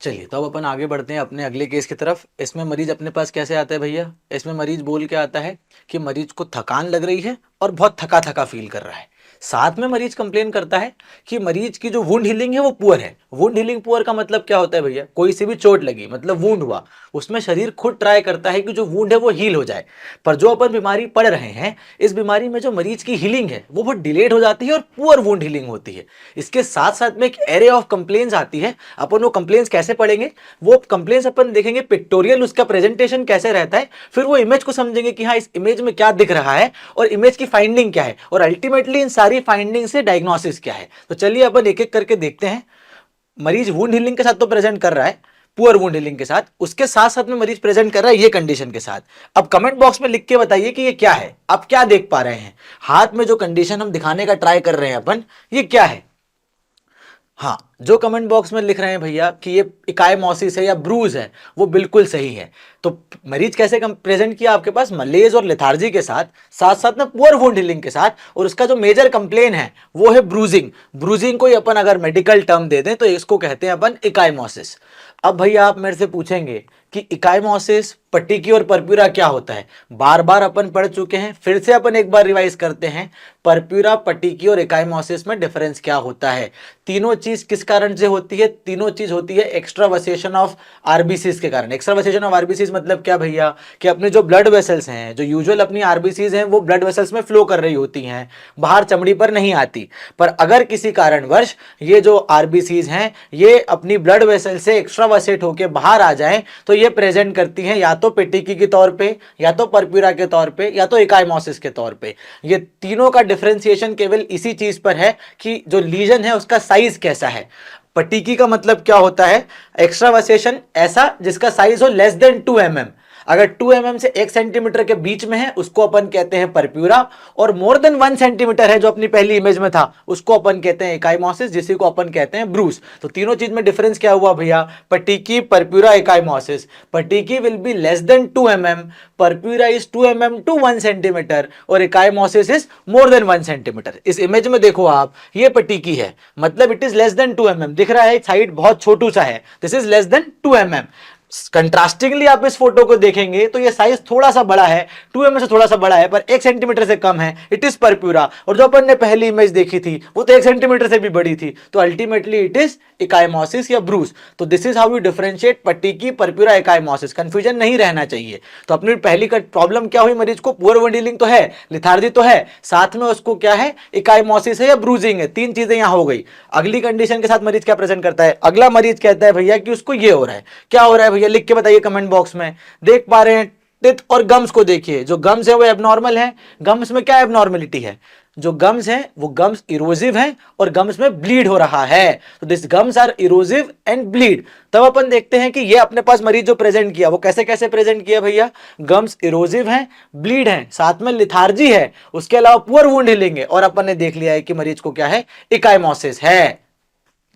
चलिए तो अब अपन आगे बढ़ते हैं अपने अगले केस की तरफ। इसमें मरीज अपने पास कैसे आता है भैया? इसमें मरीज बोल के आता है कि मरीज को थकान लग रही है और बहुत थका थका फील कर रहा है। साथ में मरीज कंप्लेन करता है कि मरीज की जो वुंड हीलिंग है वो पुअर है। वुंड हीलिंग पुअर का मतलब क्या होता है भैया? कोई सी भी चोट लगी मतलब वुंड हुआ, उसमें शरीर खुद ट्राई करता है कि जो वुंड है वो हील हो जाए। पर जो अपन बीमारी पढ़ रहे हैं, इस बीमारी में जो मरीज की हीलिंग है वो बहुत डिलेड हो जाती है और पुअर वुंड हीलिंग होती है। इसके साथ साथ में एक एरे ऑफ कंप्लेन्स आती है। अपन वो कंप्लेन्स कैसे पढ़ेंगे? वो कंप्लेन्स अपन देखेंगे पिक्टोरियल, उसका प्रेजेंटेशन कैसे रहता है, फिर वो इमेज को समझेंगे कि हाँ इस इमेज में क्या दिख रहा है और इमेज की फाइंडिंग क्या है, और अल्टीमेटली इन सारी फाइंडिंग से डायग्नोसिस क्या है। तो चलिए अपन एक एक करके देखते हैं। मरीज वुंड हीलिंग के साथ तो प्रेजेंट कर रहा है, पुअर वुंड हीलिंग के साथ, उसके साथ साथ में मरीज प्रेजेंट कर रहा है ये कंडीशन के साथ। अब कमेंट बॉक्स में लिख के बताइए कि ये क्या है, आप क्या देख पा रहे हैं। हाथ में जो कंडीशन हम दिखाने का ट्राई कर रहे हैं अपन, ये क्या है? हाँ, जो कमेंट बॉक्स में लिख रहे हैं भैया कि ये इकाइमोसिस है या ब्रूज है, वो बिल्कुल सही है। तो मरीज कैसे प्रेजेंट किया आपके पास? मलेज और लेथार्जी के साथ, साथ साथ में पुअर वुंड हीलिंग के साथ, और उसका जो मेजर कंप्लेन है वो है ब्रूजिंग। ब्रूजिंग को ही अपन अगर मेडिकल टर्म दे दें तो इसको कहते हैं अपन इकाइमोसिस। अब भैया आप मेरे से पूछेंगे कि इकाइमोसिस, पट्टिकी और परप्यूरा क्या होता है? बार बार अपन पढ़ चुके हैं, फिर से अपन एक बार रिवाइज करते हैं। परप्यूरा, पट्टिकी और इकाइमोसिस में डिफरेंस क्या होता है? तीनों चीज किस कारण से होती है? तीनों चीज होती है एक्स्ट्रावसेशन ऑफ आरबीसीज के कारण। एक्स्ट्रावसेशन ऑफ आरबीसीज मतलब क्या भैया? कि अपने जो ब्लड वेसल्स हैं, जो यूजुअल अपनी आरबीसीज हैं, वो ब्लड वेसल्स में फ्लो कर रही होती हैं, बाहर चमड़ी पर नहीं आती। पर अगर किसी कारणवश ये जो आरबीसीज हैं ये अपनी ब्लड वेसल से एक्स्ट्रावसेट होकर बाहर आ जाएं, तो ये प्रेजेंट करती हैं या तो पेटिकी के तौर पे, या तो परप्यूरा के तौर पे, या तो इकाइमोसिस के तौर पे। ये तीनों का डिफरेंशिएशन केवल इसी चीज पर है कि जो लीजन है उसका साइज कैसा है। पट्टिकी का मतलब क्या होता है? एक्स्ट्रावसेशन ऐसा जिसका साइज हो लेस देन 2 mm। अगर 2 mm से 1 सेंटीमीटर के बीच में है उसको अपन कहते हैं परप्यूरा, और मोर देन 1 सेंटीमीटर है जो अपनी पहली इमेज में था उसको अपन कहते हैं इकाइमोसिस, जिसी को अपन कहते हैं ब्रूस। तो तीनों चीज में डिफरेंस क्या हुआ भैया? Petechiae, purpura, ecchymosis. Petechiae will be less than 2 mm, purpura is 2 mm to 1 centimetre, और ecchymosis is more than 1 centimetre. इस इमेज में देखो आप, ये पट्टिकी है मतलब it is less than 2 mm। दिख रहा है साइड बहुत छोटू सा है, this is less than 2 mm। कंट्रास्टिंगली आप इस फोटो को देखेंगे तो ये साइज थोड़ा सा बड़ा है, 2 mm से थोड़ा सा बड़ा है, पर 1 सेंटीमीटर से कम है, इट इज परप्यूरा। और जो अपन ने पहली इमेज देखी थी वो तो 1 सेंटीमीटर से भी बड़ी थी, तो अल्टीमेटली इट इज इकाइमोसिस या ब्रूस। तो this is how you differentiate petechiae, purpura, ecchymosis. Confusion नहीं रहना चाहिए। तो अपनी पहली का प्रॉब्लम क्या हुई? मरीज को पुअर वुंड हीलिंग तो है, लिथार्जी तो है, साथ में उसको क्या है? इकाइमोसिस है या ब्रूजिंग है। तीन चीजें यहां हो गई। अगली कंडीशन के साथ मरीज क्या प्रेजेंट करता है? अगला मरीज कहता है भैया कि उसको ये हो रहा है। क्या हो रहा है भैया? लिख के बताइए कमेंट बॉक्स में। देख पा रहे हैं टिथ और गम्स को? देखिए जो गम्स है वो एबनॉर्मल है। गम्स में क्या एबनॉर्मेलिटी है? जो गम्स हैं वो गम्स इरोजिव हैं और गम्स में ब्लीड हो रहा है। तो this gums are erosive and bleed. तब अपन देखते हैं कि ये अपने पास मरीज जो प्रेजेंट किया वो कैसे कैसे प्रेजेंट किया भैया? गम्स इरोजिव हैं, ब्लीड हैं, साथ में लिथार्जी है, उसके अलावा पुअर वुंड हीलिंग है, और अपन ने देख लिया है कि मरीज को क्या है? इकाइमोसिस है।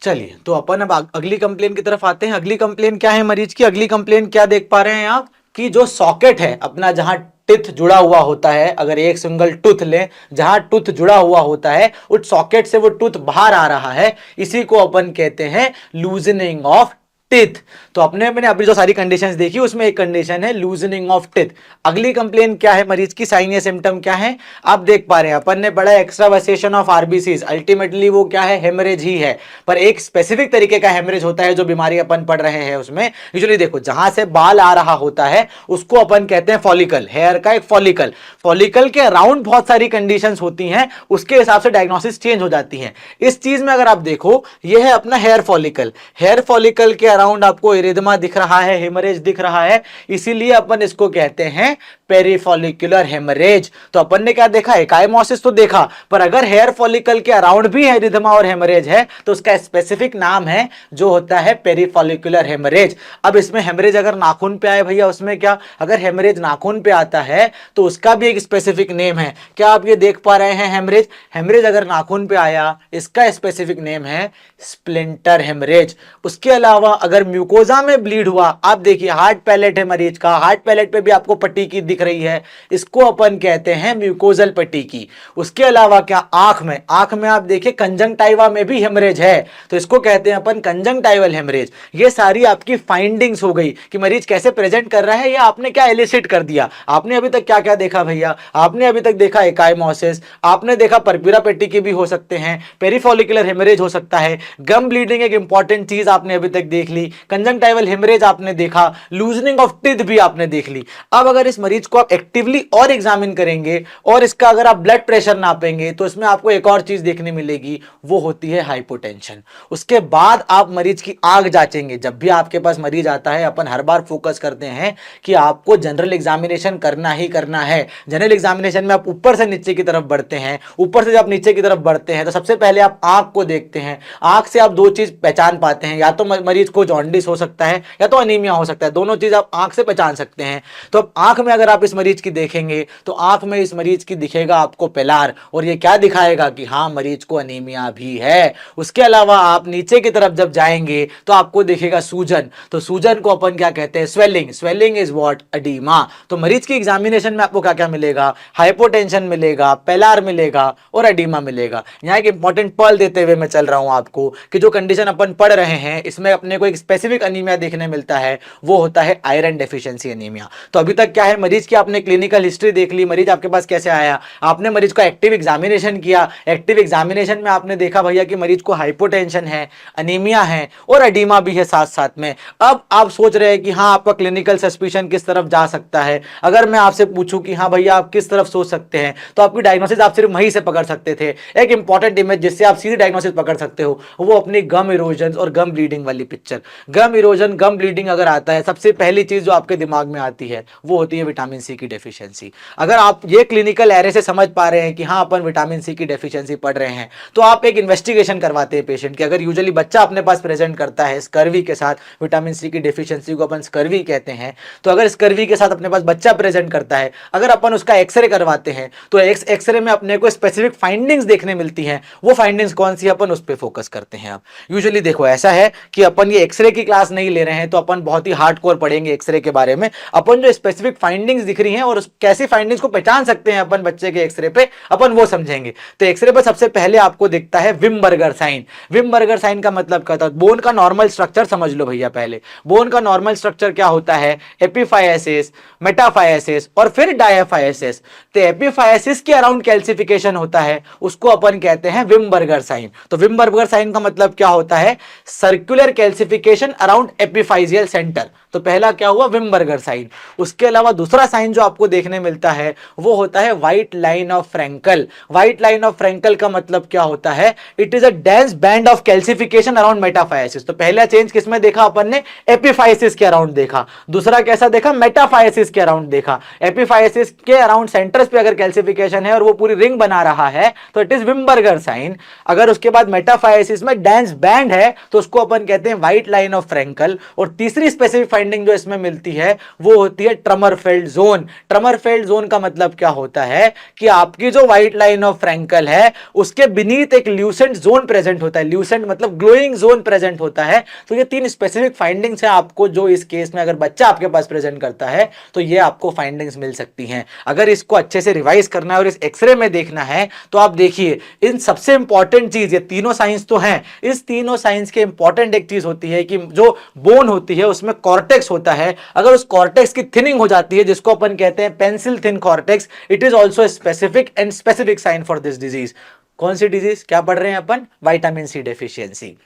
चलिए तो अपन अब अगली कंप्लेन की तरफ आते हैं। अगली कंप्लेन क्या है मरीज की? अगली कंप्लेन क्या देख पा रहे हैं आप कि जो सॉकेट है अपना, जहां टिथ जुड़ा हुआ होता है, अगर एक सिंगल टूथ लें, जहां टूथ जुड़ा हुआ होता है उस सॉकेट से वो टूथ बाहर आ रहा है, इसी को अपन कहते हैं लूजनिंग ऑफ टिथ। तो अपने मैंने अभी जो सारी कंडीशंस देखी उसमें एक कंडीशन है लूजनिंग ऑफ टिथ। अगली कंप्लेन क्या है मरीज की? साइन या सिम्टम क्या है आप देख पा रहे हैं। अपन ने पढ़ा एक्स्ट्रावसेशन ऑफ आरबीसीज, अल्टीमेटली वो क्या है? हेमरेज ही है, पर एक स्पेसिफिक तरीके का हेमरेज होता है जो बीमारी अपन पढ़ रहे हैं उसमें। यूजुअली देखो जहां से बाल आ रहा होता है उसको अपन कहते हैं फॉलिकल, हेयर का एक फॉलिकल। फॉलिकल के अराउंड बहुत सारी कंडीशंस होती हैं, उसके हिसाब से डायग्नोसिस चेंज हो जाती है। इस चीज में अगर आप देखो, ये है अपना हेयर फॉलिकल। हेयर फॉलिकल के अराउंड आपको इरिदमा दिख रहा है, हेमरेज दिख रहा है, इसीलिए अपन इसको कहते हैं पेरीफॉलिकुलर हेमरेज। तो अपन ने क्या देखा? इकाइमोसिस तो देखा, पर अगर हेयर फॉलिकल के अराउंड भी इरिदमा और हेमरेज है तो उसका स्पेसिफिक नाम है जो होता है पेरीफॉलिकुलर हेमरेज। अब इसमें हेमरेज अगर नाखून पे आए भैया, उसमें क्या? अगर हेमरेज नाखून पे आता है तो उसका भी एक स्पेसिफिक नेम है। क्या आप ये देख पा रहे हैं? हेमरेज, हेमरेज अगर नाखून पे आया इसका स्पेसिफिक नेम है स्प्लिंटर हेमरेज। उसके अलावा अगर म्यूकोजा में ब्लीड हुआ, आप देखिए हार्ड पैलेट है मरीज का, हार्ड पैलेट पे भी आपको पट्टी की दिख रही है, इसको अपन कहते हैं म्यूकोजल पट्टी की। उसके अलावा क्या आंख में, आंख में आप देखिए कंजंक्टाइवा में भी हेमरेज है, तो इसको कहते हैं अपन कंजंक्टाइवल हेमरेज। ये सारी आपकी फाइंडिंग्स हो गई कि मरीज कैसे प्रेजेंट कर रहा है या आपने क्या एलिसिट कर दिया। आपने अभी तक क्या क्या देखा भैया, आपने अभी तक देखा एकाइमोसिस, आपने देखा परप्यूरा पेटी के भी हो सकते हैं, पेरीफोलिकुलर हेमरेज हो सकता है, गम ब्लीडिंग एक इंपॉर्टेंट चीज आपने अभी तक देख ली, कंजंक्टाइवल हेमरेज आपने देखा, लूजनिंग ऑफ टिथ भी आपने देख ली। अब अगर इस मरीज को आप एक्टिवली और एग्जामिन करेंगे और इसका अगर आप ब्लड प्रेशर नापेंगे तो इसमें आपको एक और चीज देखने मिलेगी, वो होती है हाइपोटेंशन। उसके बाद आप मरीज की आंख जांचेंगे। जब भी आपके पास मरीज आता है अपन हर बार फोकस करते हैं कि आपको जनरल एग्जामिनेशन करना ही करना है। जनरल एग्जामिनेशन में आप ऊपर से नीचे की तरफ बढ़ते हैं, ऊपर से जब नीचे की तरफ बढ़ते हैं तो सबसे पहले आप आंख को देखते हैं। आंख से आप दो चीज पहचान पाते हैं, या तो मरीज को जॉन्डिस हो सकता है या तो अनीमिया हो सकता है, दोनों चीज आप आंख से पहचान सकते हैं। तो अब आंख में अगर आप इस मरीज की देखेंगे तो आंख में इस मरीज की दिखेगा आपको पेलार, और ये क्या दिखाएगा कि हाँ मरीज को अनीमिया भी है। उसके अलावा आप नीचे की तरफ जब जाएंगे तो आपको दिखेगा सूजन, तो सूजन को अपन क्या कहते हैं, swelling. Swelling is what, oedema. तो मरीज की एग्जामिनेशन में आपको क्या क्या मिलेगा, हाइपोटेंशन मिलेगा, पेलार मिलेगा और एडिमा मिलेगा। यहाँ एक इंपॉर्टेंट पॉल देते हुए मैं चल रहा हूं आपको कि जो कंडीशन अपन पढ़ रहे हैं इसमें अपने को एक स्पेसिफिक अनीमिया देखने मिलता है, वो होता है आयरन डेफिशिएंसी एनीमिया। तो अभी तक क्या है, मरीज की आपने क्लिनिकल हिस्ट्री देख ली, मरीज आपके पास कैसे आया, आपने मरीज को एक्टिव एग्जामिनेशन किया, एक्टिव एग्जामिनेशन में आपने देखा भैया कि मरीज को हाइपोटेंशन है, अनीमिया है और एडिमा भी है साथ साथ में। अब आप सोच रहे हैं कि हाँ आपका क्लिनिकल सस्पिशन किस तरफ जा सकता है। अगर मैं आपसे पूछूं कि हाँ भैया आप किस तरफ सोच सकते हैं, तो आपकी डायग्नोसिस आप सिर्फ वहीं से पकड़ सकते थे। एक इंपॉर्टेंट इमेज जिससे आप सीधी डायग्नोसिस पकड़ सकते हो वो अपनी गम इरोजन और गम ब्लीडिंग वाली पिक्चर। गम इरोजन गम ब्लीडिंग अगर आता है, सबसे पहली चीज जो आपके दिमाग में आती है वो होती है विटामिन सी की डेफिशिएंसी। अगर आप ये क्लिनिकल एरे से समझ पा रहे हैं कि हाँ अपन विटामिन सी की डेफिशिएंसी पढ़ रहे हैं, तो आप एक इन्वेस्टिगेशन करवाते हैं पेशेंट की। अगर यूजुअली बच्चा अपने पास प्रेजेंट करता है स्कर्वी के साथ, विटामिन सी की डेफिशिएंसी को अपन स्कर्वी कहते हैं, तो अगर स्कर्वी के साथ अपने पास बच्चा प्रेजेंट करता है, अगर अपन उसका एक्सरे करवाते हैं तो एक्सरे में अपने को स्पेसिफिक फाइंडिंग्स देखने मिलती हैं। वो फाइंडिंग्स कौन सी, अपन उस पर फोकस करते हैं। आप यूजुअली देखो ऐसा है कि अपन ये एक्सरे की क्लास नहीं ले रहे हैं तो अपन बहुत ही हार्डकोर पढ़ेंगे एक्सरे के बारे में। अपन जो स्पेसिफिक फाइंडिंग्स दिख रही हैं और कैसी फाइंडिंग्स को पहचान सकते हैं अपन बच्चे के एक्सरे पे, अपन वो समझेंगे। तो एक्सरे पे सबसे पहले आपको दिखता है विमबर्गर साइन। विमबर्गर साइन का मतलब क्या होता है, बोन का नॉर्मल स्ट्रक्चर समझ लो भैया। पहले बोन का नॉर्मल स्ट्रक्चर क्या होता है, एपिफाइसिस, मेटाफाइसिस और फिर डायाफाइसिस। तो एपिफाइसिस के अराउंड कैल्सिफिकेशन होता है, उसको अपन कहते हैं विमबर्गर साइन। तो विमबर्गर साइन का मतलब क्या होता है, सर्कुलर कैल्सिफिकेशन अराउंड एपिफाइजियल सेंटर। तो पहला क्या हुआ, विमबर्गर साइन। उसके अलावा दूसरा साइन जो आपको देखने मिलता है वो होता है white line of Frankel. White line of Frankel का मतलब क्या होता है, it is a dense band of calcification around metaphysis. तो पहला चेंज किसमें देखा अपन ने, एपिफाइसिस के अराउंड देखा। दूसरा कैसा देखा, मेटाफाइसिस के अराउंड देखा। एपिफाइसिस के अराउंड सेंटर्स पे अगर कैल्सिफिकेशन है और वो पूरी रिंग बना रहा है तो इट इज विमबर्गर साइन। अगर उसके बाद मेटाफाइसिस में डेंस बैंड है तो उसको अपन कहते हैं व्हाइट लाइन ऑफ फ्रैंकल। और तीसरी स्पेसिफिक फाइंडिंग जो इसमें मिलती है वो होती है ट्रमरफेल्ड जोन। ट्रमरफेल्ड जोन का मतलब क्या होता है कि आपकी जो व्हाइट लाइन ऑफ फ्रैंकल है उसके बीनीथ एक ल्यूसेंट जोन प्रेजेंट होता है। ल्यूसेंट मतलब ग्लोइंग जोन प्रेजेंट होता है। तो ये तीन स्पेसिफिक फाइंडिंग्स हैं आपको, जो इस केस में अगर बच्चा आपके पास प्रेजेंट करता है तो ये आपको फाइंडिंग्स मिल सकती हैं। अगर इसको अच्छे से रिवाइज करना है और इस एक्सरे में देखना है तो आप देखिए इन सबसे इंपॉर्टेंट चीज, ये तीनों साइंस तो हैं, इस तीनों साइंस के इंपॉर्टेंट एक चीज होती है कि जो बोन होती है उसमें कॉर्टेक्स होता है। अगर उस कॉर्टेक्स की थिनिंग हो जाती है जिसको अपन कहते हैं pencil thin cortex, it is also specific and specific sign for this disease. कौन सी डिजीज, क्या पढ़ रहे हैं अपन, विटामिन सी डेफिशिएंसी।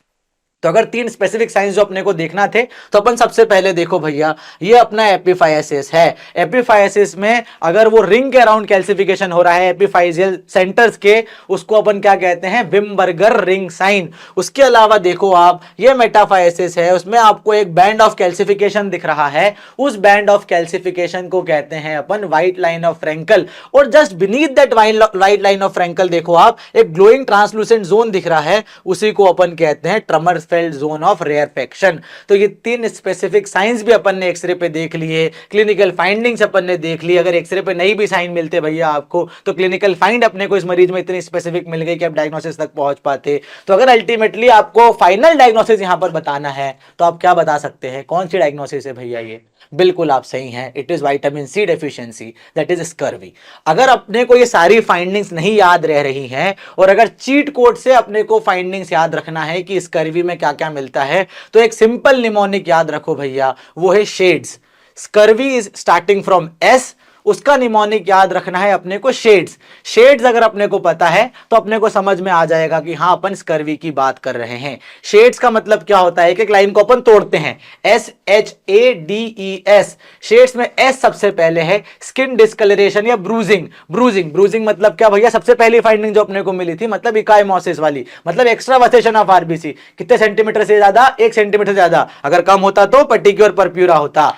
तो अगर तीन स्पेसिफिक साइंस जो अपने को देखना थे तो अपन सबसे पहले देखो भैया ये अपना एपिफाइसिस है। एपिफाइसिस में अगर वो रिंग के अराउंड कैल्सिफिकेशन हो रहा है एपिफाइजियल सेंटर्स के, उसको अपन क्या कहते हैं, विमबर्गर रिंग साइन। उसके अलावा देखो आप ये मेटाफाइसिस है, उसमें आपको एक बैंड ऑफ कैल्सिफिकेशन दिख रहा है, उस बैंड ऑफ कैल्सिफिकेशन को कहते हैं अपन व्हाइट लाइन ऑफ फ्रैंकल। और just beneath that white line of Frankel देखो आप एक ग्लोइंग ट्रांसलूसेंट जोन दिख रहा है, उसी को अपन कहते हैं ट्रमर क्लियरफेल्ड जोन ऑफ रेयरफेक्शन। तो ये 3 स्पेसिफिक साइंस भी अपन ने एक्सरे पे देख लिए, क्लिनिकल फाइंडिंग्स अपन ने देख ली। अगर एक्सरे पे नहीं भी साइन मिलते भैया आपको, तो क्लिनिकल फाइंड अपने को इस मरीज में इतनी स्पेसिफिक मिल गई कि आप डायग्नोसिस तक पहुंच पाते। तो अगर अल्टीमेटली आपको फाइनल डायग्नोसिस यहां पर बताना है तो आप क्या बता सकते हैं, कौन सी डायग्नोसिस है भैया ये? बिल्कुल आप सही हैं, it is vitamin C deficiency, that is scurvy. अगर अपने को ये सारी फाइंडिंग्स नहीं याद रह रही हैं और अगर चीट कोड से अपने को फाइंडिंग्स याद रखना है कि स्कर्वी में क्या क्या मिलता है, तो एक सिंपल निमोनिक याद रखो भैया, वो है shades. Scurvy is starting from S, उसका निमोनिक याद रखना है अपने को शेड्स। शेड्स अगर अपने को पता है तो अपने को समझ में आ जाएगा कि हाँ अपन स्कर्वी की बात कर रहे हैं। शेड्स का मतलब क्या होता है, एक लाइन को अपन तोड़ते हैं, SHADES। शेड्स में S सबसे पहले है, स्किन डिस्कलरेशन या ब्रूजिंग। ब्रूजिंग मतलब क्या भैया, सबसे पहली फाइंडिंग जो अपने को मिली थी, मतलब इकाइमोसिस वाली, मतलब एक्स्ट्रावसेशन ऑफ आरबीसी। कितने सेंटीमीटर से ज्यादा? 1 सेंटीमीटर से ज्यादा। अगर कम होता तो पर्टिक्यूलर परप्यूरा होता।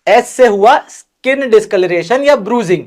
S से हुआ स्किन डिस्कलरेशन या ब्रूजिंग।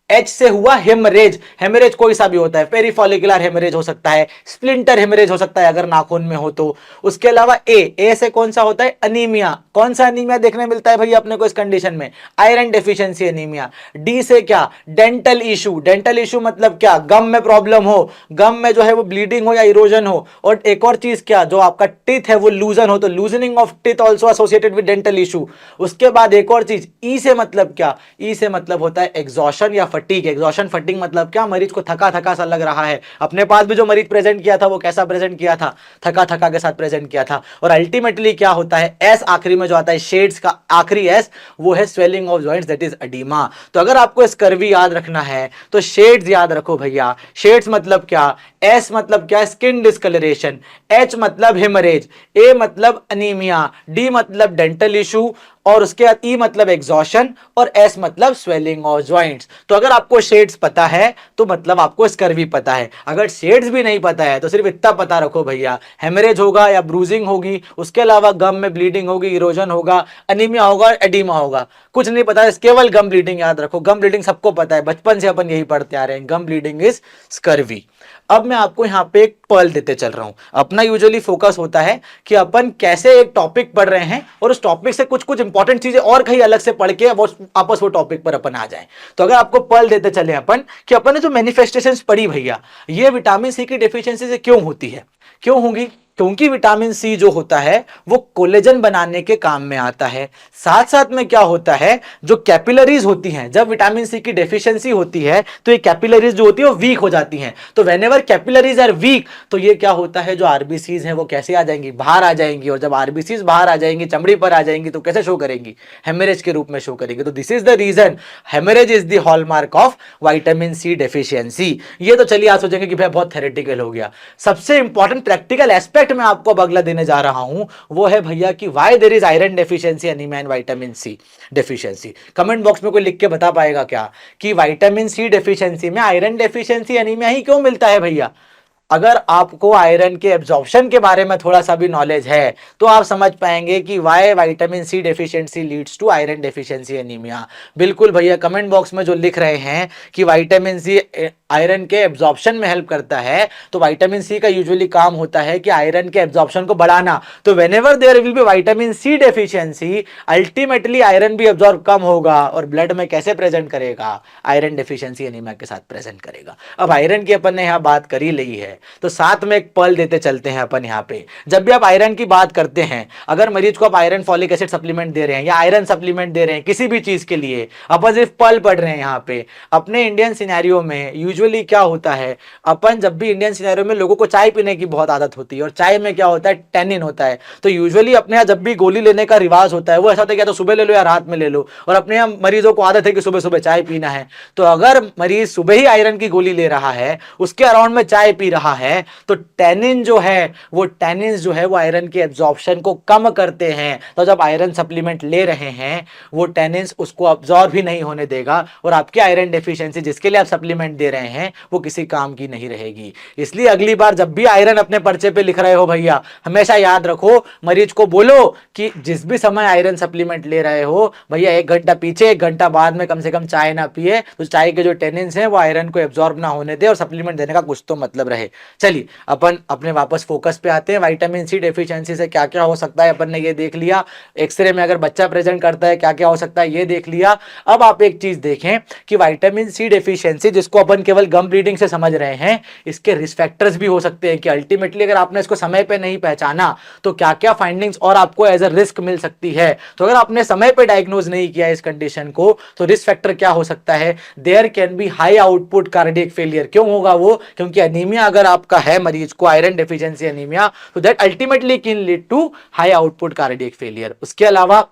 H से हुआ हेमरेज। हेमरेज कोई सा भी होता है, पेरीफॉलिकुलर हेमरेज हो सकता है, स्प्लिंटर हेमरेज हो सकता है अगर नाखून में हो तो। उसके अलावा ए से कौन सा होता है? अनीमिया। कौन सा अनीमिया देखने मिलता है भैया अपने को इस कंडीशन में? Iron deficiency anaemia. डी से क्या? Dental issue. डेंटल इशू मतलब क्या? गम में प्रॉब्लम हो, गम में जो है वो ब्लीडिंग हो या इरोजन हो। और एक और चीज क्या, जो आपका टीथ है वो लूजन हो, तो loosening of teeth also associated with dental issue. उसके बाद एक और चीज, ई से मतलब क्या? ई से मतलब होता है एग्जॉशन या फटीग। एग्जॉशन फटीग मतलब क्या? मरीज को थका थका सा लग रहा है। अपने पास भी जो मरीज प्रेजेंट किया था वो कैसा प्रेजेंट किया था? थका थका के साथ प्रेजेंट किया था। और अल्टीमेटली क्या होता है, एस आखिरी में जो आता है, शेड्स का आखिरी एस, वो है swelling of joints, that is oedema. तो अगर आपको स्कर्वी याद रखना है तो शेड्स याद रखो भैया। शेड्स मतलब क्या? एस मतलब क्या? Skin discoloration. एच मतलब हेमरेज। ए मतलब अनीमिया। डी मतलब डेंटल इशू। और उसके बाद ई मतलब एग्जॉशन। और एस मतलब स्वेलिंग ऑफ जॉइंट्स। तो अगर आपको शेड्स पता है तो मतलब आपको स्कर्वी पता है। अगर शेड्स भी नहीं पता है तो सिर्फ इतना पता रखो भैया, हेमरेज होगा या ब्रूजिंग होगी, उसके अलावा गम में ब्लीडिंग होगी, इरोजन होगा, अनीमिया होगा, एडिमा होगा। कुछ नहीं पता है, केवल गम ब्लीडिंग याद रखो। गम ब्लीडिंग सबको पता है, बचपन से अपन यही पढ़ते आ रहे हैं, गम ब्लीडिंग इज स्कर्वी। अब मैं आपको यहाँ पे एक पर्ल देते चल रहा हूं। अपना यूजुअली फोकस होता है कि अपन कैसे एक टॉपिक पढ़ रहे हैं और उस टॉपिक से कुछ कुछ इंपॉर्टेंट चीजें और कहीं अलग से पढ़ के वो वापस वो टॉपिक पर अपन आ जाए। तो अगर आपको पर्ल देते चले अपन कि अपन ने जो मैनिफेस्टेशंस पढ़ी भैया, ये विटामिन सी की डेफिशिएंसी से क्यों होती है, क्यों होंगी? क्योंकि विटामिन सी जो होता है वो कोलेजन बनाने के काम में आता है। साथ साथ में क्या होता है, जो कैपिलरीज होती हैं, जब विटामिन सी की डेफिशिएंसी होती है तो ये कैपिलरीज जो होती है वो वीक हो जाती हैं। तो व्हेनेवर कैपिलरीज आर वीक, तो ये क्या होता है, जो आरबीसीज हैं वो कैसे आ जाएंगी? बाहर आ जाएंगी। और जब आरबीसीज बाहर आ जाएंगी, चमड़ी पर आ जाएंगी, तो कैसे शो करेंगी? हेमरेज के रूप में शो करेंगी। तो this is the reason haemorrhage is the hallmark of vitamin C deficiency. ये तो चलिए आप सोचेंगे कि भाई बहुत थ्योरेटिकल हो गया। सबसे इंपॉर्टेंट प्रैक्टिकल एस्पेक्ट मैं आपको अब अगला देने जा रहा हूं, वो है भैया कि why there is iron deficiency, anaemia and vitamin C deficiency. Comment box में कोई लिख के बता पाएगा क्या कि विटामिन सी डेफिशिएंसी में आयरन डेफिशिएंसी, एनीमिया ही क्यों मिलता है भैया? अगर आपको आयरन के एब्जॉर्प्शन के बारे में थोड़ा सा भी नॉलेज है तो आप समझ पाएंगे कि why vitamin C deficiency leads to iron deficiency anaemia. बिल्कुल भैया, कमेंट बॉक्स में जो लिख रहे हैं कि विटामिन सी आयरन के एब्जॉर्प्शन में हेल्प करता है, तो विटामिन सी का यूजुअली काम होता है कि आयरन के एब्जॉर्प्शन को बढ़ाना। तो whenever there will be vitamin C deficiency, ultimately iron भी एब्जॉर्ब कम होगा और ब्लड में कैसे प्रेजेंट करेगा? आयरन डेफिशिएंसी एनीमिया के साथ प्रेजेंट करेगा। अब आयरन की अपन ने यहाँ बात कर ही ली है, तो साथ में एक पर्ल देते चलते हैं अपन यहाँ पे। जब भी आप आयरन की बात करते हैं, अगर मरीज को आप आयरन फॉलिक एसिड सप्लीमेंट दे रहे हैं या आयरन सप्लीमेंट दे रहे हैं, किसी भी चीज के लिए अपन सिर्फ पर्ल पढ़ रहे हैं यहाँ पे। अपने इंडियन सिनेरियो में यूजुअली क्या होता है, अपन जब भी इंडियन सिनेरियो में लोगों को चाय पीने की बहुत आदत होती है और चाय में क्या होता है, टैनिन होता है। तो यूजुअली अपने यहाँ जब भी गोली लेने का रिवाज होता है वो ऐसा होता है कि या तो सुबह ले लो या रात में ले लो, और अपने यहाँ मरीजों को आदत है कि सुबह सुबह चाय पीना है। तो अगर मरीज सुबह ही आयरन की गोली ले रहा है, उसके अराउंड में चाय पी रहा है, तो टैनिन जो है वो टैनिन जो है वो आयरन के एब्जॉर्प्शन को कम करते हैं। तो जब आयरन सप्लीमेंट ले रहे हैं वो टैनिन उसको अब्जॉर्ब भी नहीं होने देगा और आपकी आयरन डेफिशिएंसी जिसके लिए आप सप्लीमेंट दे रहे हैं वो किसी काम की नहीं रहेगी। इसलिए अगली बार जब भी आयरन अपने पर्चे पे लिख रहे हो भैया, हमेशा याद रखो, मरीज को बोलो कि जिस भी समय आयरन सप्लीमेंट ले रहे हो भैया, 1 घंटा पीछे 1 घंटा बाद में कम से कम चाय ना पिए, तो चाय के जो टैनिन्स हैं वो आयरन को एब्जॉर्ब ना होने दे और सप्लीमेंट देने का कुछ तो मतलब रहे। चलिए अपन अपने वापस फोकस पे आते हैं। विटामिन सी डेफिशिएंसी से क्या क्या हो सकता है अपन ने ये देख लिया, एक्सरे में अगर बच्चा प्रेजेंट करता है क्या क्या हो सकता है ये देख लिया। अब आप एक चीज देखें कि विटामिन सी डेफिशिएंसी जिसको अपन केवल गम ब्लीडिंग से समझ रहे हैं, इसके रिस्क फैक्टर्स भी हो सकते हैं कि अल्टीमेटली अगर आपने इसको समय पे नहीं पहचाना तो क्या क्या फाइंडिंग्स और आपको एज अ रिस्क मिल सकती है। तो अगर आपने समय पे डायग्नोज नहीं किया इस कंडीशन को तो रिस्क फैक्टर क्या हो सकता है, there can be high output cardiac failure. क्यों होगा वो, क्योंकि एनीमिया अगर आपका है मरीज को, आयरन डेफिशिएंसी एनीमिया, तो that ultimately can lead to high output cardiac failure. उसके अलावा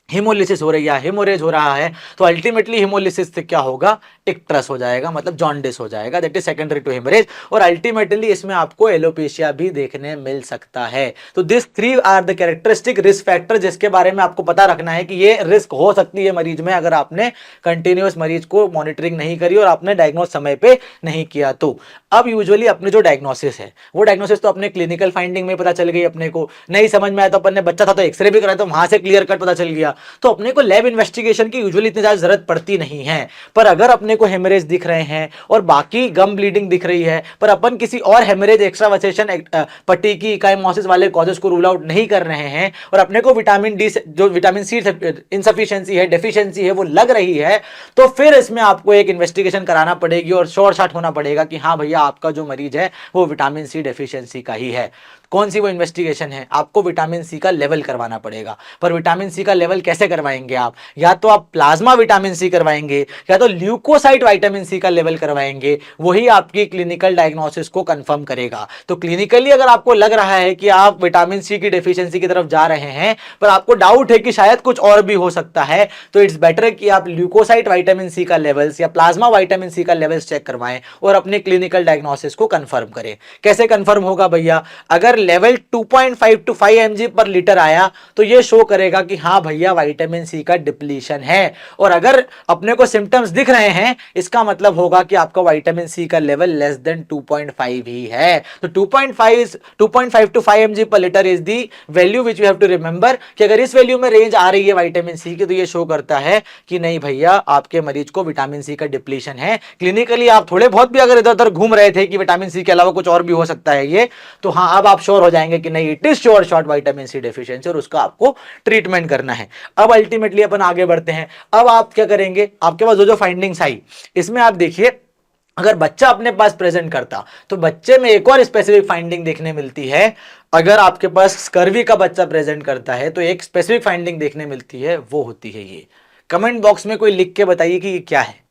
हिमोलिसिस हो रही है, हिमोरेज हो रहा है, तो अल्टीमेटली हिमोलिसिस से क्या होगा, इक्ट्रस हो जाएगा, मतलब जॉन्डिस हो जाएगा, that is secondary to haemorrhage. और अल्टीमेटली इसमें आपको एलोपेशिया भी देखने मिल सकता है। तो this three are the characteristic risk factor जिसके बारे में आपको पता रखना है कि ये रिस्क हो सकती है मरीज में अगर आपने कंटिन्यूअस मरीज को मॉनिटरिंग नहीं करी और आपने डायग्नोस समय पे नहीं किया तो। अब यूजुअली अपने जो डायग्नोसिस है वो डायग्नोसिस तो अपने क्लिनिकल फाइंडिंग में पता चल गई, अपने को नहीं समझ में आया तो अपन ने बच्चा था तो एक्सरे भी कराया तो वहां से क्लियर कट पता चल गया, तो अपने को लैब इन्वेस्टिगेशन की यूजुअली इतनी ज्यादा जरूरत पड़ती नहीं है। पर अगर अपने को हेमरेज दिख रहे हैं और बाकी गम ब्लीडिंग दिख रही है पर अपन किसी और हेमरेज एक्स्ट्रावसेशन पट्टी की इकाइमोसिस वाले कॉजेस को रूल आउट नहीं कर रहे हैं और अपने को विटामिन डी जो विटामिन सी इनसफिशिएंसी है, डेफिशिएंसी है वो लग रही है, तो फिर इसमें आपको एक इन्वेस्टिगेशन कराना पड़ेगी और श्योर शॉट होना पड़ेगा कि हाँ भैया आपका जो मरीज है वो विटामिन सी डेफिशिएंसी का ही है। कौन सी वो इन्वेस्टिगेशन है, आपको विटामिन सी का लेवल करवाना पड़ेगा। पर विटामिन सी का लेवल कैसे करवाएंगे आप, या तो आप प्लाज्मा विटामिन सी करवाएंगे या तो ल्यूकोसाइट विटामिन सी का लेवल करवाएंगे, वही आपकी क्लिनिकल डायग्नोसिस को कंफर्म करेगा। तो क्लिनिकली अगर आपको लग रहा है कि आप विटामिन सी की डेफिशिएंसी की तरफ जा रहे हैं पर आपको डाउट है कि शायद कुछ और भी हो सकता है, तो इट्स बेटर कि आप ल्यूकोसाइट विटामिन सी का लेवल्स या प्लाज्मा विटामिन सी का लेवल्स चेक करवाएं और अपने क्लिनिकल डायग्नोसिस को कंफर्म करें। कैसे कंफर्म होगा भैया, अगर लेवल 2.5 टू 5 mg पर लीटर आया तो ये शो करेगा कि हाँ भैया विटामिन सी का डिप्लीशन है। और अगर अपने को सिम्टम्स दिख रहे हैं इसका मतलब होगा कि आपका विटामिन सी का लेवल लेस देन 2.5 ही है। तो 2.5 टू 5 mg पर litre is the value which you have to remember कि अगर इस वैल्यू में रेंज आ रही है विटामिन सी की तो ये शो करता है कि नहीं भैया आपके मरीज को विटामिन सी का डिप्लीशन है। क्लिनिकली आप थोड़े बहुत भी अगर इधर उधर घूम रहे थे कि विटामिन सी के अलावा कुछ और भी हो सकता है ये, तो हाँ अब आप श्योर हो जाएंगे कि नहीं it is sure shot vitamin C deficiency और उसका आपको ट्रीटमेंट करना है। अब अल्टीमेटली अपन आगे बढ़ते हैं। अब आप क्या करेंगे, आपके पास जो फाइंडिंग्स आई इसमें आप देखिए अगर बच्चा अपने पास प्रेजेंट करता तो बच्चे में एक और स्पेसिफिक फाइंडिंग देखने मिलती है। अगर आपके पास स्कर्वी का बच्चा प्रेजेंट करता है तो एक स्पेसिफिक फाइंडिंग देखने मिलती है, वो होती है ये। कमेंट बॉक्स में कोई लिख के बताइए कि ये क्या है।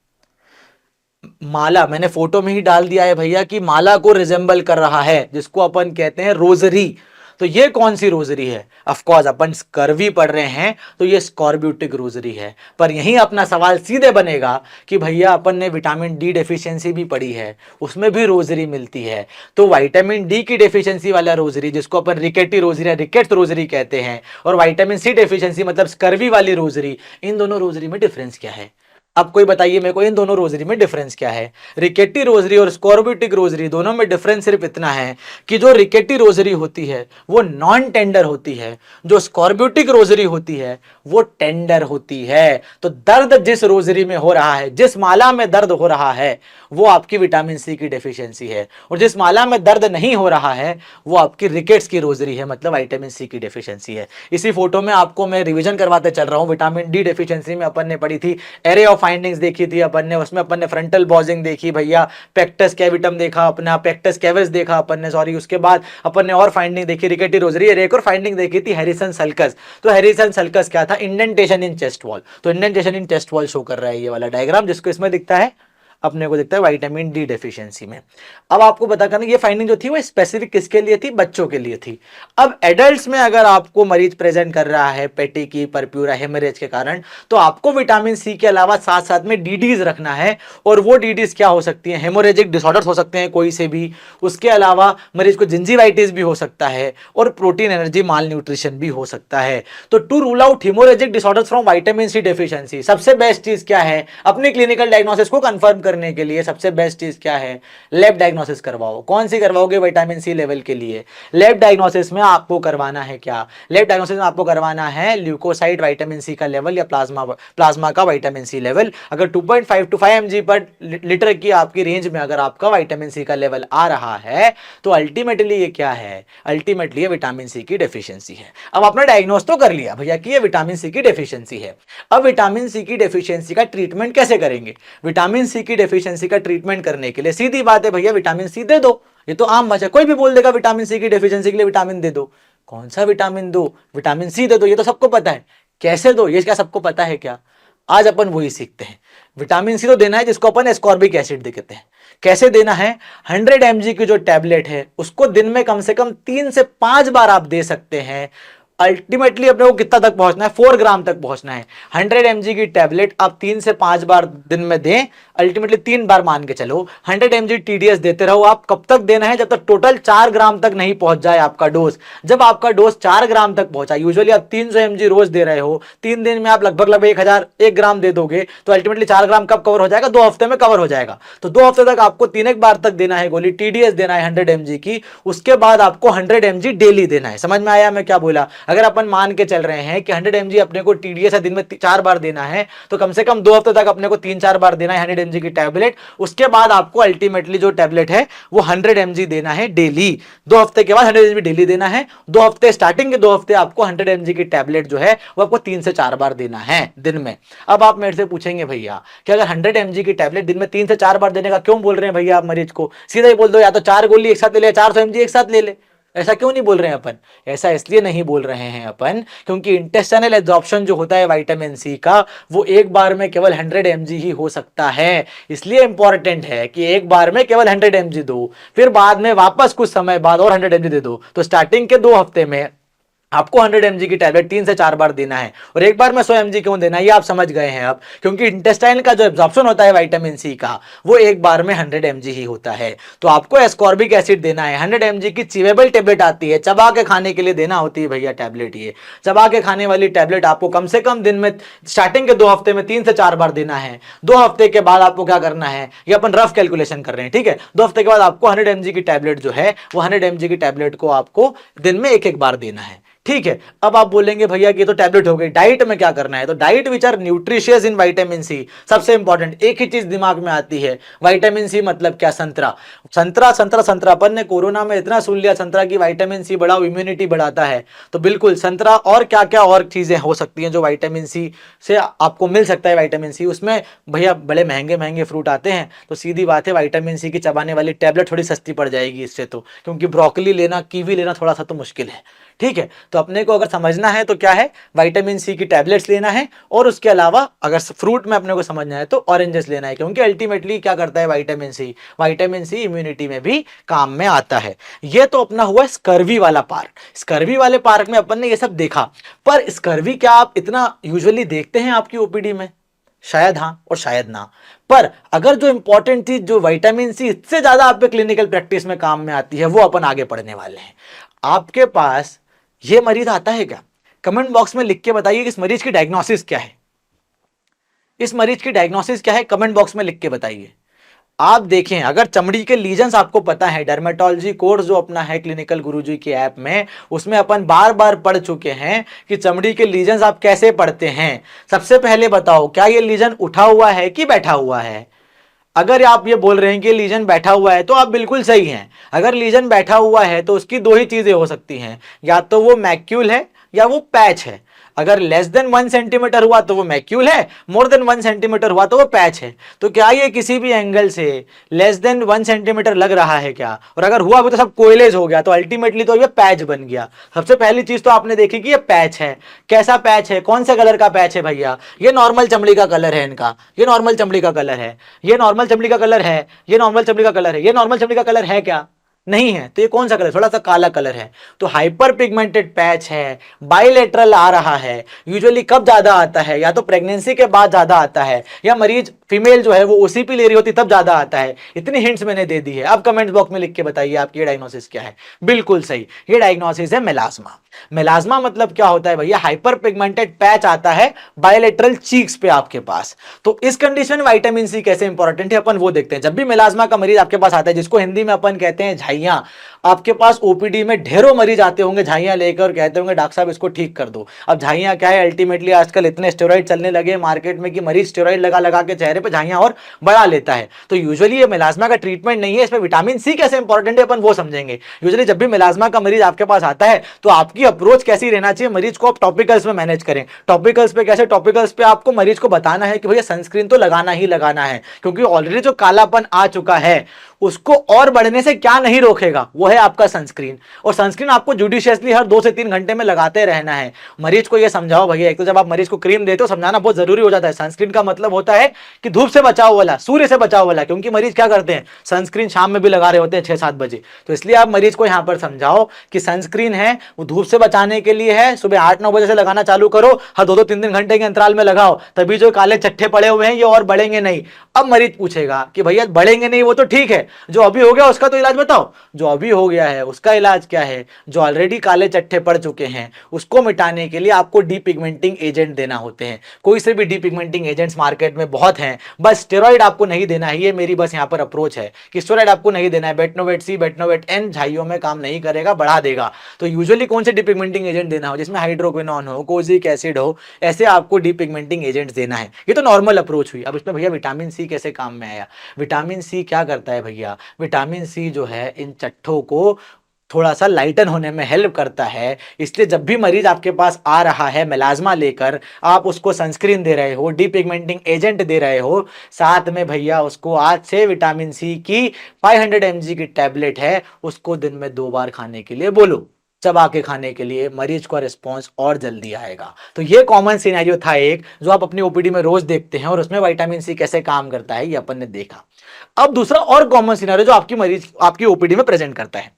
माला, मैंने फोटो में ही डाल दिया है भैया कि माला को रिजेंबल कर रहा है, जिसको अपन कहते हैं रोजरी। तो ये कौन सी रोजरी है, ऑफ कोर्स अपन स्कर्वी पढ़ रहे हैं तो ये स्कॉर्ब्यूटिक रोजरी है। पर यहीं अपना सवाल सीधे बनेगा कि भैया अपन ने विटामिन डी डेफिशिएंसी भी पढ़ी है, उसमें भी रोजरी मिलती है। तो विटामिन डी की डेफिशिएंसी वाला रोजरी जिसको अपन रिकेटी रोजरी या रिकेट्स रोजरी कहते हैं, और विटामिन सी डेफिशिएंसी मतलब स्कर्वी वाली रोजरी, इन दोनों रोजरी में डिफरेंस क्या है। अब कोई बताइए मेरे को इन दोनों रोजरी में डिफरेंस क्या है। रिकेटी रोजरी और स्कॉर्ब्यूटिक रोजरी दोनों में डिफरेंस सिर्फ इतना है कि जो रिकेटी रोजरी होती है वो नॉन टेंडर होती है, जो स्कॉर्ब्यूटिक रोजरी होती है वो टेंडर होती है। तो दर्द जिस रोजरी में हो रहा है, जिस माला में दर्द हो रहा है वो आपकी विटामिन सी की डेफिशिएंसी है, और जिस माला में दर्द नहीं हो रहा है वो आपकी रिकेट्स की रोजरी है, मतलब विटामिन सी की डेफिशिएंसी है। इसी फोटो में आपको मैं रिवीजन करवाते चल रहा हूं। विटामिन डी डेफिशिएंसी में अपन ने पढ़ी थी एरे ऑफ फाइंडिंग्स देखी थी अपन ने, उसमें अपन ने फ्रंटल बॉजिंग देखी भैया, पेक्टस कैविटम देखा अपना, पेक्टस कैविस देखा अपन ने, सॉरी, उसके बाद अपन ने और फाइंडिंग देखी रिकेटी रोजरी, एक और फाइंडिंग देखी थी हैरिसन सल्कस। तो हैरिसन सल्कस क्या था, इंडेंटेशन इन चेस्ट वॉल। तो indentation in chest wall show कर रहा है ये वाला डायग्राम, जिसको इसमें दिखता है अपने को दिखता है विटामिन डी डेफिशिएंसी में। अब आपको बता करना ये फाइंडिंग जो थी वो स्पेसिफिक किसके लिए थी, बच्चों के लिए थी। अब एडल्ट्स में अगर आपको मरीज प्रेजेंट कर रहा है पेटी की परप्यूरा हेमरेज के कारण, तो आपको विटामिन सी के अलावा साथ साथ में डीडीज रखना है। और वो डीडीज क्या हो सकती है, हेमोरेजिक डिसऑर्डर्स हो सकते हैं कोई से भी, उसके अलावा मरीज को जिंजिवाइटिस भी हो सकता है, और प्रोटीन एनर्जी माल न्यूट्रिशन भी हो सकता है। तो to rule out haemorrhagic disorders from vitamin C deficiency सबसे बेस्ट चीज क्या है, अपनी क्लिनिकल डायग्नोसिस को कंफर्म कर करने के लिए सबसे बेस्ट चीज क्या है, लैब डायग्नोसिस करवाओ। कौन सी करवाओगे, विटामिन सी लेवल के लिए लैब डायग्नोसिस में आपको करवाना है क्या, लैब डायग्नोसिस में आपको करवाना है ल्यूकोसाइट विटामिन सी का लेवल या प्लाज्मा का विटामिन सी लेवल। अगर 2.5 to 5 mg पर लीटर की आपकी रेंज में अगर आपका विटामिन सी का लेवल आ रहा है तो अल्टीमेटली ये क्या है, अल्टीमेटली ये विटामिन सी की डेफिशिएंसी है। अब आपने डायग्नोस तो कर लिया भैया कि ये विटामिन सी की डेफिशिएंसी है। अब विटामिन सी की डेफिशिएंसी का ट्रीटमेंट कैसे करेंगे, विटामिन सी की डेफिशिएंसी का ट्रीटमेंट करने के लिए सीधी बात है भैया, विटामिन सी दे दो। ये तो आम भाषा, कोई भी बोल देगा विटामिन सी की डेफिशिएंसी के लिए विटामिन दे दो। कौन सा विटामिन दो, विटामिन सी दे दो, ये तो सबको पता है। कैसे दो, ये क्या सबको पता है क्या? आज अपन वही सीखते हैं। विटामिन सी तो देना है जिसको अपन एस्कॉर्बिक एसिड देते हैं। कैसे देना है, 100 mg की जो टैबलेट है उसको दिन में कम से कम 3 से 5 बार आप दे सकते हैं। अल्टीमेटली अपने को कितना तक पहुंचना है, 4 ग्राम तक पहुंचना है। 100 mg की टैबलेट आप 3 से 5 बार दिन में दें, अल्टीमेटली 3 बार मान के चलो। 100 mg TDS देते रहो। आप कब तक देना है, जब तक टोटल 4 ग्राम तक नहीं पहुंच जाए आपका डोज। जब आपका डोज 4 ग्राम तक पहुंचा, यूजुअली आप 300 mg रोज दे रहे हो, 3 दिन में आप लगभग 1 ग्राम दे दोगे तो अल्टीमेटली 4 ग्राम कब कवर हो जाएगा, 2 हफ्ते में कवर हो जाएगा। तो 2 हफ्ते तक आपको 3 एक बार तक देना है गोली, TDS देना है 100 mg की। उसके बाद आपको 100 mg डेली देना है। समझ में आया मैं क्या बोला? अगर अपन मान के चल रहे हैं कि 100 mg अपने को TDS दिन में 4 बार देना है तो कम से कम 2 हफ्ते तक अपने को 3-4 बार देना है 100 mg की टैबलेट। उसके बाद आपको अल्टीमेटली जो टैबलेट है वो 100 mg देना है डेली। 2 हफ्ते के बाद 100 mg डेली देना है। 2 हफ्ते, स्टार्टिंग के 2 हफ्ते आपको 100 mg की टैबलेट जो है वो आपको 3 से 4 बार देना है दिन में। अब आप मेरे से पूछेंगे भैया कि अगर 100 mg की टैबलेट दिन में 3 से 4 बार देने का क्यों बोल रहे हैं भैया आप मरीज को? सीधा ही बोल दो या तो 4 गोली एक साथ ले ले, 400 mg एक साथ ले ले। ऐसा क्यों नहीं बोल रहे हैं अपन? ऐसा इसलिए नहीं बोल रहे हैं अपन क्योंकि इंटेस्टाइनल एब्जॉर्प्शन जो होता है विटामिन सी का वो एक बार में केवल 100 mg ही हो सकता है। इसलिए इंपॉर्टेंट है कि एक बार में केवल 100 mg दो, फिर बाद में वापस कुछ समय बाद और 100 mg दे दो। तो स्टार्टिंग के 2 हफ्ते में आपको 100 mg की टैबलेट 3 से 4 बार देना है। और एक बार में 100 mg क्यों देना है ये आप समझ गए हैं अब, क्योंकि इंटेस्टाइन का जो एब्जॉर्प्शन होता है विटामिन सी का वो एक बार में 100 mg ही होता है। तो आपको एस्कॉर्बिक एसिड देना है। 100 mg की चिवेबल टैबलेट आती है, चबा के खाने के लिए देना होती है भैया टैबलेट। ये चबा के खाने वाली टैबलेट आपको कम से कम दिन में स्टार्टिंग के 2 हफ्ते में 3 से 4 बार देना है। 2 हफ्ते के बाद आपको क्या करना है, ये अपन रफ कैलकुलेशन कर रहे हैं, ठीक है। 2 हफ्ते के बाद आपको 100 mg की टैबलेट जो है वो 100 mg की टैबलेट को आपको दिन में एक बार देना है, ठीक है। अब आप बोलेंगे भैया कि ये तो टैबलेट हो गई, डाइट में क्या करना है? तो diet which are nutritious in vitamin C. सबसे इंपॉर्टेंट एक ही चीज दिमाग में आती है, विटामिन सी मतलब क्या? संतरा। संतरा संतरा संतरा, अपन ने कोरोना में इतना सुन लिया संतरा की विटामिन सी बढ़ाओ, इम्यूनिटी बढ़ाता है। तो बिल्कुल संतरा, और क्या क्या और चीजें हो सकती हैं जो विटामिन सी से आपको मिल सकता है विटामिन सी। उसमें भैया बड़े महंगे महंगे फ्रूट आते हैं, तो सीधी बात है विटामिन सी की चबाने वाली टैबलेट थोड़ी सस्ती पड़ जाएगी इससे, तो क्योंकि ब्रोकली लेना, कीवी लेना थोड़ा सा तो मुश्किल है, ठीक है। तो अपने को अगर समझना है तो क्या है, विटामिन सी की टैबलेट्स लेना है, और उसके अलावा अगर फ्रूट में अपने को समझना है तो ऑरेंजेस लेना है, क्योंकि अल्टीमेटली क्या करता है विटामिन सी इम्यूनिटी में भी काम में आता है। ये तो अपना हुआ स्कर्वी वाला पार्ट। स्कर्वी वाले पार्ट में अपन ने ये सब देखा, पर स्कर्वी क्या आप इतना यूजुअली देखते हैं आपकी ओपीडी में? शायद हाँ और शायद ना। पर अगर जो इंपॉर्टेंट चीज जो विटामिन सी इससे ज्यादा आप पे क्लिनिकल प्रैक्टिस में काम में आती है वो अपन आगे पढ़ने वाले हैं। आपके पास ये मरीज आता है क्या? कमेंट बॉक्स में लिख के बताइए कि इस मरीज की डायग्नोसिस क्या है। इस मरीज की डायग्नोसिस क्या है, कमेंट बॉक्स में लिख के बताइए। आप देखें, अगर चमड़ी के लीजन्स आपको पता है, डर्मेटोलॉजी कोर्स जो अपना है क्लिनिकल गुरुजी के ऐप में, उसमें अपन बार बार पढ़ चुके हैं कि चमड़ी के लीजन्स आप कैसे पढ़ते हैं। सबसे पहले बताओ, क्या ये लीजन उठा हुआ है कि बैठा हुआ है? अगर आप ये बोल रहे हैं कि लीजन बैठा हुआ है तो आप बिल्कुल सही हैं। अगर लीजन बैठा हुआ है तो उसकी 2 ही चीजें हो सकती हैं, या तो वो मैक्यूल है या वो पैच है। अगर लेस देन 1 सेंटीमीटर हुआ तो वो मैक्यूल है, मोर देन 1 सेंटीमीटर हुआ तो वो पैच है। तो क्या ये किसी भी एंगल से लेस देन 1 सेंटीमीटर लग रहा है क्या? और अगर हुआ भी तो सब कोयलेज हो गया, तो अल्टीमेटली तो ये पैच बन गया। सबसे पहली चीज तो आपने देखी कि ये पैच है। कैसा पैच है, कौन से कलर का पैच है भैया? ये नॉर्मल चमड़ी का कलर है इनका, ये नॉर्मल चमड़ी का कलर है, ये नॉर्मल चमड़ी का कलर है, ये नॉर्मल चमड़ी का कलर है, ये नॉर्मल चमड़ी का कलर है क्या? नहीं है, तो ये कौन सा कलर, थोड़ा सा काला कलर है, तो हाइपर पिगमेंटेड पैच है, बाइलेटरल आ रहा है। यूजुअली कब ज्यादा आता है, या तो प्रेगनेंसी के बाद ज्यादा आता है, या मरीज फीमेल जो है वो ओसीपी ले रही होती तब ज्यादा आता है। इतनी हिंट्स मैंने दे दी है। अब कमेंट बॉक्स में लिख के बताइए आपकी ये डायग्नोसिस क्या है। बिल्कुल सही, ये डायग्नोसिस है मेलास्मा। मेलास्मा मतलब क्या होता है भैया, हाइपर पिगमेंटेड पैच आता है बायलेटरल चीक्स पे आपके पास। तो इस कंडीशन में विटामिन सी कैसे इंपॉर्टेंट है अपन वो देखते हैं। जब भी मेलास्मा का मरीज आपके पास आता है, जिसको हिंदी में अपन कहते हैं झाइयां, आपके पास ओपीडी में ढेरों मरीज आते होंगे झाइयां लेकर और कहते होंगे डॉक्टर साहब इसको ठीक कर दो। अब झाइयां क्या है, अल्टीमेटली आजकल इतने स्टेरॉइड चलने लगे मार्केट में कि मरीज स्टेरॉइड लगा लगा के चेहरे पे झाइयां और बढ़ा लेता है। तो यूजुअली ये मेलास्मा का ट्रीटमेंट नहीं है, इसमें विटामिन सी कैसे इंपॉर्टेंट है अपन वो समझेंगे। यूजुअली जब भी मेलास्मा का मरीज आपके पास आता है तो आपकी अप्रोच कैसी रहना चाहिए, मरीज को आप टॉपिकल्स में मैनेज करें। टॉपिकल्स पे कैसे, टॉपिकल्स पे आपको मरीज को बताना है कि भैया सनस्क्रीन तो लगाना ही लगाना है, क्योंकि ऑलरेडी जो कालापन आ चुका है उसको और बढ़ने से क्या नहीं रोकेगा, वो है आपका सनस्क्रीन। और सनस्क्रीन आपको जुडिशियसली हर 2 से 3 घंटे में लगाते रहना है। मरीज को ये समझाओ भैया, एक तो जब आप मरीज को क्रीम देते हो समझाना बहुत जरूरी हो जाता है। सनस्क्रीन का मतलब होता है कि धूप से बचाओ वाला, सूर्य से बचाओ वाला, क्योंकि मरीज क्या करते हैं, सनस्क्रीन शाम में भी लगा रहे होते हैं 6-7 बजे। तो इसलिए आप मरीज को यहां पर समझाओ कि सनस्क्रीन है वो धूप से बचाने के लिए है, सुबह 8-9 बजे से लगाना चालू करो, हर 2-2, 3-3 घंटे के अंतराल में लगाओ, तभी जो काले चट्टे पड़े हुए हैं ये और बढ़ेंगे नहीं। अब मरीज पूछेगा कि भैया बढ़ेंगे नहीं, वो तो ठीक है, जो अभी हो गया उसका तो इलाज बताओ। जो अभी हो गया है उसका इलाज क्या है, जो ऑलरेडी काले चट्टे पड़ चुके हैं उसको मिटाने के लिए आपको डीपिगमेंटिंग एजेंट देना होते हैं। कोई से भी डीपिगमेंटिंग एजेंट्स मार्केट में बहुत हैं, बस स्टेरॉइड आपको नहीं देना है। ये मेरी बस यहाँ पर अप्रोच है कि स्टेरॉइड आपको नहीं देना है। बेटनोवेट सी, बेटनोवेट एन झाइयों में काम नहीं करेगा, बढ़ा देगा। तो यूजुअली कौन से डीपिगमेंटिंग एजेंट देना हो, जिसमें हाइड्रोक्विनोन हो, कोजिक एसिड हो, ऐसे आपको डीपिगमेंटिंग एजेंट देना है। ये तो नॉर्मल अप्रोच हुई। अब इसमें भैया विटामिन सी कैसे काम में आया। विटामिन सी क्या करता है भैया, विटामिन सी जो है इन चट्टों को थोड़ा सा लाइटन होने में हेल्प करता है। इसलिए जब भी मरीज आपके पास आ रहा है मेलाज्मा लेकर, आप उसको सनस्क्रीन दे रहे हो, डीपिगमेंटिंग एजेंट दे रहे हो, साथ में भैया उसको आज से विटामिन सी की 500 mg की टैबलेट है, उसको दिन में 2 बार खाने के लिए बोलो, चबा के खाने के लिए, मरीज का रिस्पॉन्स और जल्दी आएगा। तो ये कॉमन सिनेरियो था एक, जो आप अपनी ओपीडी में रोज देखते हैं, और उसमें विटामिन सी कैसे काम करता है ये अपन ने देखा। अब दूसरा और कॉमन सिनेरियो जो आपकी मरीज आपकी ओपीडी में प्रेजेंट करता है।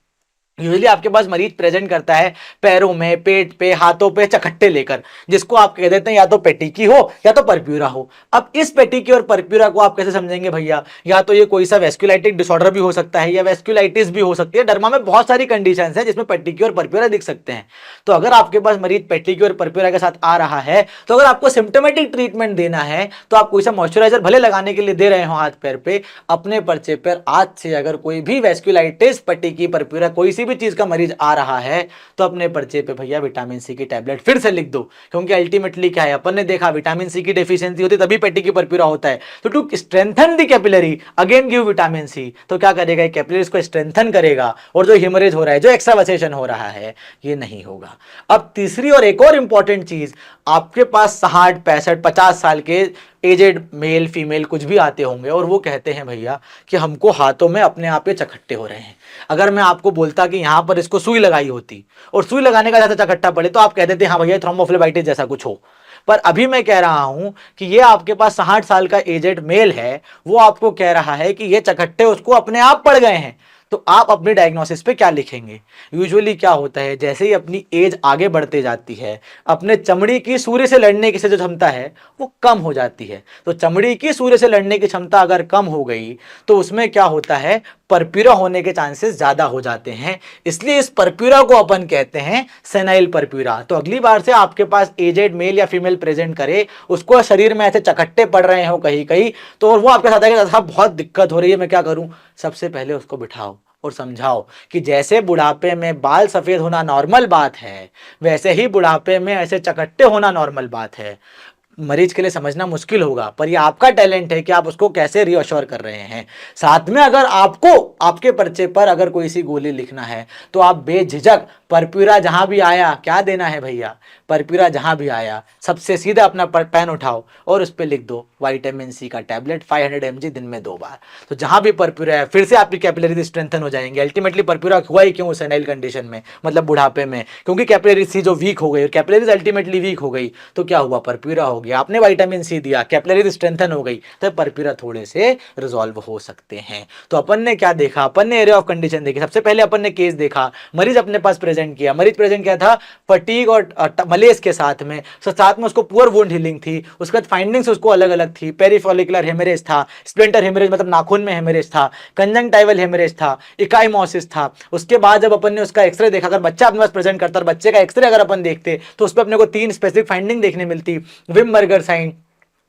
यूजुअली आपके पास मरीज प्रेजेंट करता है पैरों में, पेट पे, हाथों पे चकट्टे लेकर, जिसको आप कह देते हैं या तो पेटिकी हो या तो परप्यूरा हो। अब इस पेटिकी और परप्यूरा को आप कैसे समझेंगे भैया, या तो ये कोई सा वेस्कुलाइटिक डिसऑर्डर भी हो सकता है या वेस्कुलाइटिस भी हो सकती है। डर्मा में बहुत सारी कंडीशंस हैं जिसमें पेटिकी और परप्यूरा दिख सकते हैं। तो अगर आपके पास मरीज पेटिकी और परप्यूरा के साथ आ रहा है, तो अगर आपको सिम्टोमेटिक ट्रीटमेंट देना है तो आप कोई सा मॉइस्चराइजर भले लगाने के लिए दे रहे हो हाथ पैर पे, अपने पर्चे पर आज से अगर कोई भी वेस्कुलाइटिस, पेटिकी, परप्यूरा, कोई सी भी चीज का मरीज आ रहा है तो अपने पर्चे पे भैया विटामिन सी की टैबलेट फिर से लिख दो। क्योंकि अल्टीमेटली क्या है, अपन ने देखा विटामिन सी की डेफिशिएंसी होती तभी पेटिकी परप्यूरा होता है। तो to strengthen the capillary again give vitamin C. तो क्या करेगा, कैपिलरीज को स्ट्रेंथन करेगा, और जो हिमरेज हो रहा है, जो एक्सट्रावेसेशन हो रहा है, ये नहीं होगा। अब तीसरी और एक और इंपॉर्टेंट चीज, आपके पास 60, 65, 50 साल के एजेड मेल फीमेल कुछ भी आते होंगे और वो कहते हैं भैया कि हमको हाथों में अपने आप पे चकट्टे हो रहे हैं। अगर मैं आपको बोलता कि यहां पर इसको सुई लगाई होती और सुई लगाने का जैसा चकट्टा पड़े तो आप कह देते हाँ भैया थ्रोम्बोफ्लेबाइटिस जैसा कुछ हो। पर अभी मैं कह रहा हूं कि ये आपके पास 60 साल का एजेड मेल है, वो आपको कह रहा है कि ये चकट्टे उसको अपने आप पड़ गए हैं। तो आप अपनी डायग्नोसिस पे क्या लिखेंगे। यूजुअली क्या होता है, जैसे ही अपनी एज आगे बढ़ते जाती है, अपने चमड़ी की सूर्य से लड़ने की जो क्षमता है वो कम हो जाती है। तो चमड़ी की सूर्य से लड़ने की क्षमता अगर कम हो गई तो उसमें क्या होता है, परप्यूरा होने के चांसेस ज्यादा हो जाते हैं। इसलिए इस परप्यूरा को अपन कहते हैं सेनाइल परप्यूरा। तो अगली बार से आपके पास एजेड मेल या फीमेल प्रेजेंट करे, उसको शरीर में ऐसे चकट्टे पड़ रहे हो कहीं कहीं, तो और वो आपके साथ आएगा साहब बहुत दिक्कत हो रही है, मैं क्या करूं। सबसे पहले उसको बिठाओ और समझाओ कि जैसे बुढ़ापे में बाल सफेद होना नॉर्मल बात है, वैसे ही बुढ़ापे में ऐसे चकट्टे होना नॉर्मल बात है। मरीज के लिए समझना मुश्किल होगा, पर ये आपका टैलेंट है कि आप उसको कैसे रीअश्योर कर रहे हैं। साथ में अगर आपको आपके पर्चे पर अगर कोई सी गोली लिखना है तो आप बेझिझक परप्यूरा जहां भी आया, क्या देना है भैया, परप्यूरा जहां भी आया सबसे सीधा अपना पेन उठाओ और उस पर लिख दो विटामिन सी का टैबलेट 500 mg दिन में 2 बार। तो जहां भी परप्यूरा है फिर से आपकी कैपिलरी स्ट्रेंथन हो जाएंगे। अल्टीमेटली परप्यूरा हुआ ही क्यों सेनाइल कंडीशन में, मतलब बुढ़ापे में, क्योंकि कैपिलरी सी जो वीक हो गई, कैपिलरीज अल्टीमेटली वीक हो गई, तो क्या हुआ, परप्यूरा हो गया। आपने विटामिन सी दिया, कैपिलरी स्ट्रेंथन हो गई, तो परप्यूरा थोड़े से रिजॉल्व हो सकते हैं। तो अपन ने क्या देखा, अपन ने एरिया ऑफ कंडीशन देखी। सबसे पहले अपन ने केस देखा, मरीज अपने पास प्रेजेंट किया। मरीज प्रेजेंट किया था फटीग और मलेज के साथ में, साथ में उसको पुअर वुंड हीलिंग थी। उसके बाद फाइंडिंग्स उसको अलग अलग थी। पेरीफॉलिकुलर हेमरेज था, स्प्लिंटर हेमरेज मतलब नाखून में हेमरेज था, कंजंक्टाइवल हेमरेज था, इकाइमोसिस था। उसके बाद जब अपन ने उसका एक्सरे देखा, अगर बच्चा अपने पास प्रेजेंट करता और बच्चे का एक्सरे अगर अपन देखते तो उस पर अपने को 3 स्पेसिफिक फाइंडिंग देखने मिलती, Wimberger sign,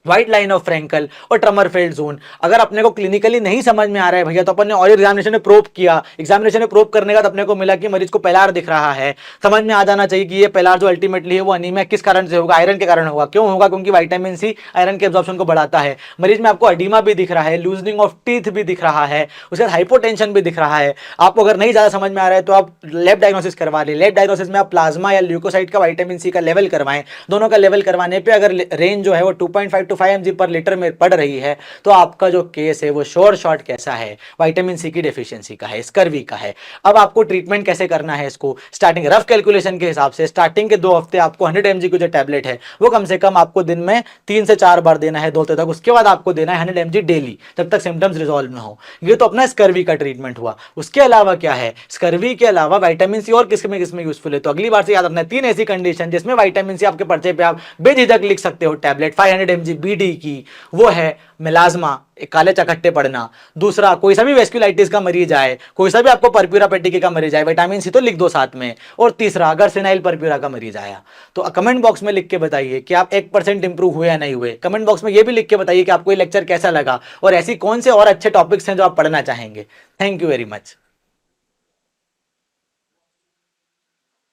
white line of Frankel और ट्रमरफेल्ड जोन। अगर अपने को क्लिनिकली नहीं समझ में आ रहा है भैया, तो अपन ने और एग्जामिनेशन में प्रोब किया। एग्जामिनेशन में प्रोब करने का अपने को मिला कि मरीज को पेलार दिख रहा है। समझ में आ जाना चाहिए कि ये पेलार जो अल्टीमेटली है वो अनीमिया किस कारण से होगा, आयरन के कारण होगा। क्यों होगा, क्योंकि विटामिन सी आयरन के एब्जॉर्प्शन को बढ़ाता है। मरीज में आपको अडीमा भी दिख रहा है, लूजनिंग ऑफ टीथ भी दिख रहा है, उसके बाद हाइपोटेंशन भी दिख रहा है। आपको अगर नहीं ज्यादा समझ में आ रहा है तो आप लैब डायग्नोसिस करवा लें। लैब डायग्नोसिस में आप प्लाज्मा या ल्यूकोसाइट का विटामिन सी का लेवल करवाएं। दोनों का लेवल करवाने पे अगर रेंज जो है वो 2.5 to 5 mg पर लीटर में पड़ रही है, तो आपका जो केस है वो श्योर शॉट कैसा है, विटामिन सी की डेफिशिएंसी का है, स्कर्वी का है। अब आपको ट्रीटमेंट कैसे करना है इसको, स्टार्टिंग रफ कैलकुलेशन के हिसाब से स्टार्टिंग के 2 हफ्ते आपको 100 mg की जो टैबलेट है वो कम से कम आपको दिन में 3 से 4 बार देना है 2 हफ्ते तक। उसके बाद आपको देना है 100 mg डेली, जब तक सिम्टम्स रिजॉल्व ना हो। ये तो अपना स्कर्वी का ट्रीटमेंट हुआ। उसके अलावा क्या है, स्कर्वी के अलावा विटामिन सी और किसमें किसमें यूजफुल है, तो अगली बार से याद रखना है 3 ऐसी कंडीशन जिसमें विटामिन सी आपके पर्चे पे आप बेझिझक लिख सकते हो। टैबलेट 500 mg बीडी की, वो है मिलाज्मा, काले चकट्टे पड़ना। दूसरा, कोई सा भी वेस्कुलाइटिस का मरीज आए, कोई सा भी आपको परप्यूरा पेटिकी का मरीज आए, विटामिन सी तो लिख दो साथ में। और तीसरा, अगर सिनाइल परप्यूरा का मरीज आया तो कमेंट बॉक्स में लिख के बताइए कि आप 1% इंप्रूव हुए या नहीं हुए। कमेंट बॉक्स में ये भी लिख के बताइए कि आपको ये लेक्चर कैसा लगा और ऐसी कौन से और अच्छे टॉपिक्स हैं जो आप पढ़ना चाहेंगे। Thank you very much.